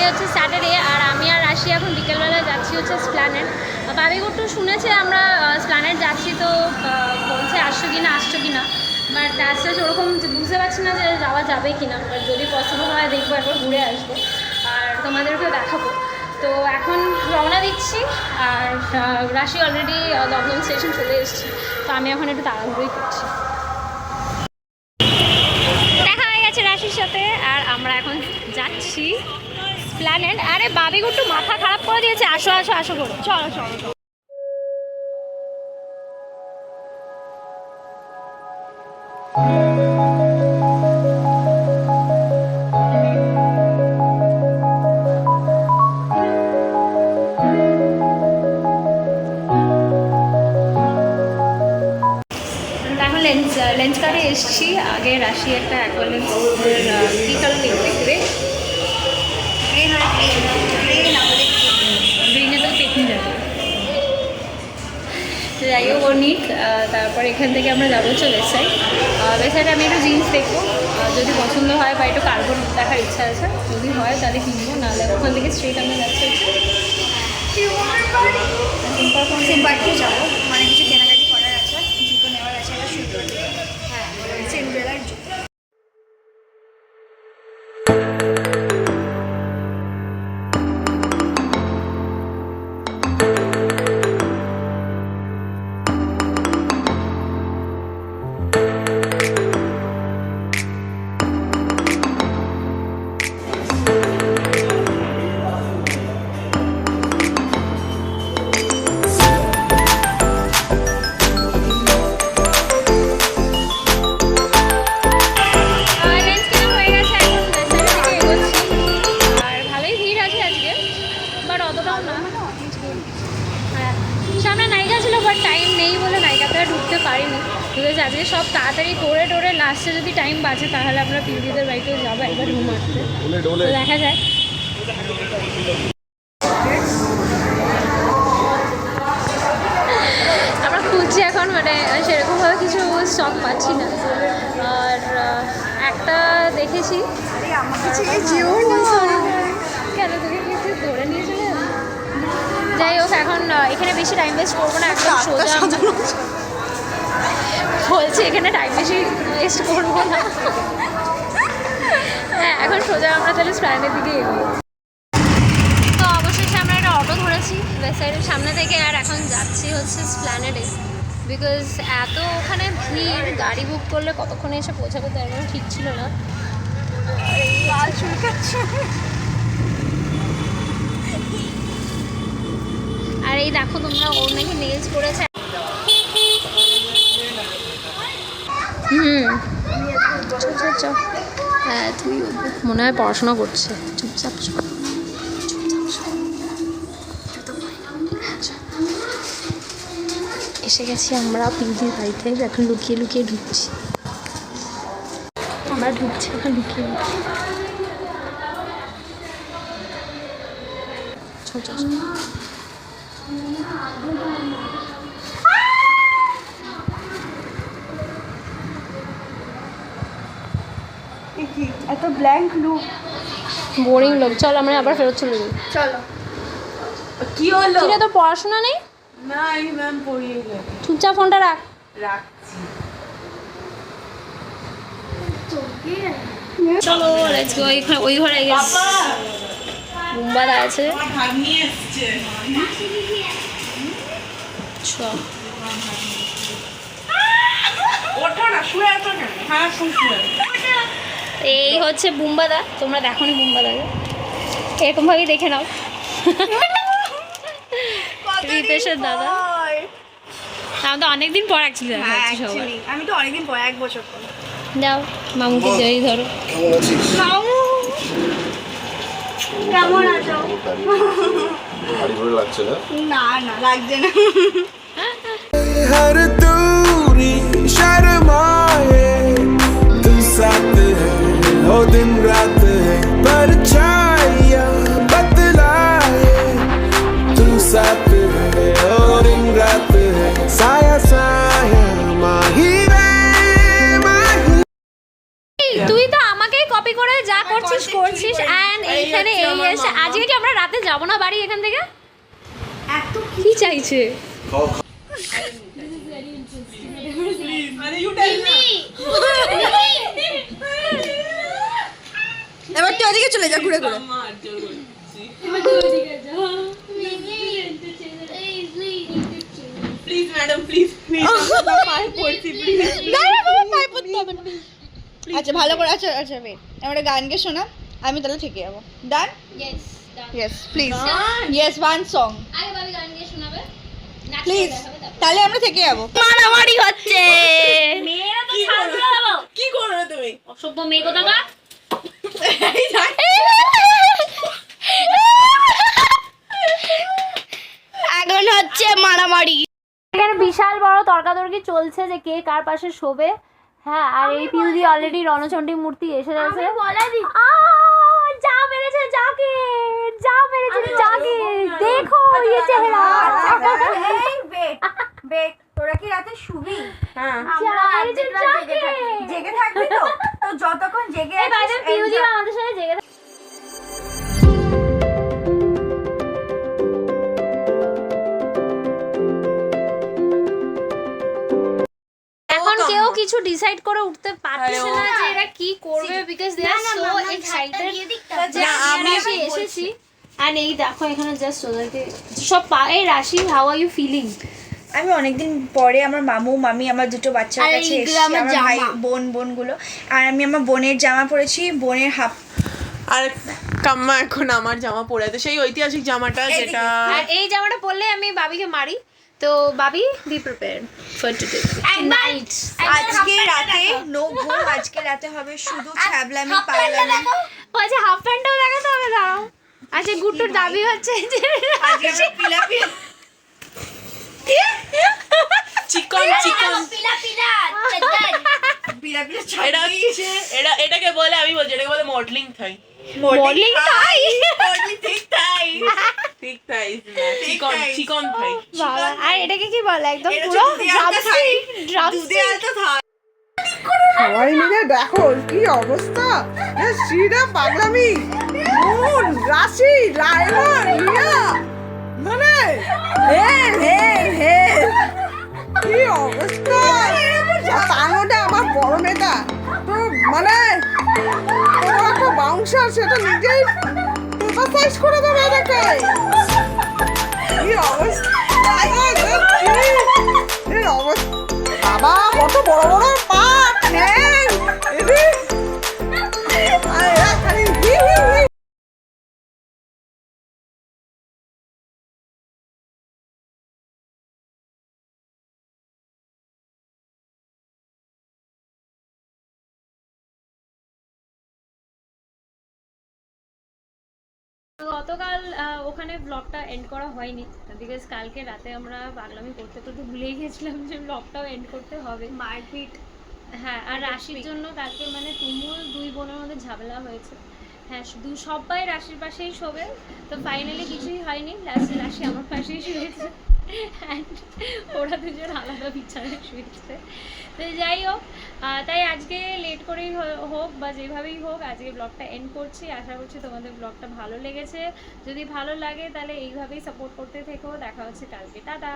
হচ্ছে স্যাটারডে, আর আমি আর রাশি এখন বিকেলবেলা যাচ্ছি হচ্ছে স্প্ল্যানেড। বাবিগুট্টু শুনেছে আমরা স্প্ল্যানেড যাচ্ছি, তো বলছে আসছো কি না, বাট আস্তে ওরকম বুঝতে পারছি না যে যাওয়া যাবে কি না। বাট যদি পসিবল হয় দেখবো, একবার ঘুরে আসবো আর তোমাদেরকেও দেখাবো। তো এখন রওনা দিচ্ছি, আর রাশি অলরেডি দমদম স্টেশন চলে এসেছি, তো আমি এখন একটু তাড়াহুড়োই করছি। দেখা হয়ে গেছে রাশির সাথে, আর আমরা এখন যাচ্ছি স্প্ল্যানেড। আরে বাবিগুট্টু মাথা খারাপ করে দিয়েছে, আসো আসো আসো করে, চলো চলো চলো। লেন্স কার্ডে এসেছি। আগে রাশি একটা অ্যাকোয়ালেন্স কী কালার দেখতে গ্রিনে তো পেকিং যাবে, যাই হোক ও নিক। তারপর এখান থেকে আমরা যাবো হচ্ছে ওয়েবসাইটে আমি একটু জিন্স দেখবো, যদি পছন্দ হয় বা একটু কার্বন দেখার ইচ্ছা আছে, যদি হয় তাহলে কিনবো, নাহলে ওখান থেকে স্ট্রিট আমরা যাচ্ছি সিম্পার্কে যাবো, মানে কিছু কেনাকাটি করার আছে, জুতো নেওয়ার আছে, একটা সুন্দর হ্যাঁ সেন্ড্রেলার জুতো। ঢুকতে পারিনি, বিকজ আজকে সব তাড়াতাড়ি করে টোরে লাস্টে যদি টাইম বাঁচে তাহলে আমরা পিউদিদের বাড়িতেও যাবো একবার রুম আসতে, দেখা যায়। আমরা খুঁজছি এখন, মানে সেরকমভাবে কিছু স্টক পাচ্ছি না। আর একটা দেখেছি, কেন তুমি কিছু ধরে নিয়েছিলে? যাই হোক, এখন এখানে বেশি টাইম ওয়েস্ট করবো না, একদম সোজা বলছি এখানে টাইম বেশি ওয়েস্ট করবো না। হ্যাঁ, এখন সোজা আমরা তাহলে স্প্ল্যানেডের দিকে এগোবো। তো অবশেষে আমরা একটা অটো ধরেছি ওয়েবসাইটের সামনে থেকে, আর এখন যাচ্ছি হচ্ছে স্প্ল্যানেডে, বিকজ এত ওখানে ভিড়, গাড়ি বুক করলে কতক্ষণে এসে পৌঁছাবে তার কোনো ঠিক ছিল না। আর এই দেখো তোমরা, ওর নাকি নেলস করেছে। হ্যাঁ, তুই মনে হয় পড়াশোনা করছে, চুপচাপ এসে গেছি আমরা পিউদির বাড়িতে, এখন লুকিয়ে লুকিয়ে ঢুকছি, আমরা ঢুকছি এখন লুকিয়ে এত ব্ল্যাঙ্ক লুক, বোরিং লোক। চল আমরা আবার ফেরত চলে যাই। চলো। কি হলো? কিরে তোর পড়াশোনা নেই? না, এই ম্যাম পড়িয়ে গেল। চুপচাপ ফোনটা রাখছি। চলো লেটস গো। এখানে ওই ঘরে গেছে, বুম্বাদা আছে। এই হচ্ছে বুম্বাদা, তোমরা দেখো নি বুম্বাদাকে, এরকম ভাবেই দেখে নাও। রিতেশের দাদা, আমি তো অনেকদিন পর অ্যাকচুয়ালি দেখা যাচ্ছে সবাই। আমি তো অনেকদিন পর, 1 বছর পর। যাও মামুকে জড়িয়ে ধরো। কেমন আছিস? মামু কেমন আছো? ভারী ভারী লাগছে না? না না, লাগছে না। हर दूरी शर्माए तू साथ है हो दिन रात है परछाइयां बदलाए तू साथ है हो दिन रात है साया साया माही रे माही। তুই তো আমাকেই কপি কপি করে যা করছিস করছিস অ্যান্ড এইখানে এই এসে আজকে কি আমরা রাতে যাব না বাড়ি এখান থেকে এত কি চাইছে এবার তুই ওদিকে চলে যা ঘুরে ঘুরে প্লিজ ম্যাডাম প্লিজ আচ্ছা ভালো করে আচ্ছা আচ্ছা ওয়েট আমরা গান গে শোনা আমি তাহলে থেকে যাবো ডান yes yes please yes one song আগে ভাবি গান গিয়ে শোনাবে প্লিজ তাহলে আমরা থেকে যাবো মারামারি হচ্ছে মেয়েরা তো ছাড়বে না কি করবে তুমি অসভ্য মেয়ে কোথাকার এখন হচ্ছে মারামারি এখানে বিশাল বড় তর্কাতর্কি চলছে যে কে কার পাশে শোবে হ্যাঁ আর এই পিউদি অলরেডি রণচণ্ডী মূর্তি এসে গেছে যা মেরেছে যাকে যা মেরেছে যাকে দেখো ये চেহারা বেট তোরা কি রাতে শুবি হ্যাঁ যা মেরেছে যাকে জেগে থাকবি তো তো যতক্ষণ জেগে এই বাইরে পিউদি আমাদের সাথে জেগে থাকে। এখন কেউ কিছু ডিসাইড করে উঠতে পারছে না যে এরা কি করবে because they are so excited যে আমি এসেছি এন্ড এই দেখো এখানে জাস্ট ওদেরকে সব এই রাশি হাউ আর ইউ ফিলিং আমি অনেকদিন পরে আমার মামু মামি আমার দুটো বাচ্চার আর কাছে এইগুলো এসেছি আমার আমার ভাই জামা। বোনগুলো আর আমি আমার বোনের জামা পরেছি বোনের হাফ আর কাম্মা এখন আমার জামা পরে আছে সেই ঐতিহাসিক জামাটা যেটা আর এই জামাটা পরলে আমি বাবিকে মারি তো baby be prepared for today night আজকে রাতে নো ঘুম আজকে রাতে হবে শুধু ছ্যাবলামি পাগলামি ও আচ্ছা হাফ প্যান্টটাও দেখাতে হবে দাও আচ্ছা গুট্টুর দাবি হচ্ছে যে আজকে আমরা পিলাপি চিকন চিকন পিলাপি এটা হচ্ছে এটাকে বলে আমি বলছি এটাকে বলে মডেলিং থাই মডেলিং তাই ঠিক তাই ঠিক তাই চিকন চিকন থাই বাবা আর এটাকে কি বলে একদম এটা পুরো হচ্ছে দুধে আলতা থাই। দুধে আলতা থাই সবাই মিলে দেখো কি অবস্থা শ্রীরা পাগলামি মন রাশি লাইমন রিয়া মানে হে হে হে কি অবস্থা তার মধ্যে আমার বড় মেয়েটা তো মানে তোমার একটা বাউন্সার সেটা নিজেই পেপার সাইজ করে দেবে এটাকে কি অবস্থা এর অবস্থা বাবা কত বড় বড় পা ঠ্যাং এদি আর এরা খালি হি হি হি গতকাল ওখানে ব্লগটা এন্ড করা হয়নি বিকজ কালকে রাতে আমরা পাগলামি করতে করতে ভুলেই গেছিলাম যে ব্লগটাও এন্ড করতে হবে মারপিট হ্যাঁ আর রাশির জন্য কালকে মানে তুমুল দুই বোনের মধ্যে ঝামেলা হয়েছে হ্যাঁ শুধু সবাই রাশির পাশেই শোবে তো ফাইনালি কিছুই হয়নি লাস্টে রাশি আমার পাশেই শুয়েছে অ্যান্ড ওরা দুজন আলাদা বিছানায় শুয়েছে তো যাই হোক তাই আজকে লেট করেই হোক বা যেভাবেই হোক আজকে ব্লগটা এন্ড করছি আশা করছি তোমাদের ব্লগটা ভালো লেগেছে যদি ভালো লাগে তাহলে এইভাবেই সাপোর্ট করতে থেকো দেখা হচ্ছে কালকে টাটা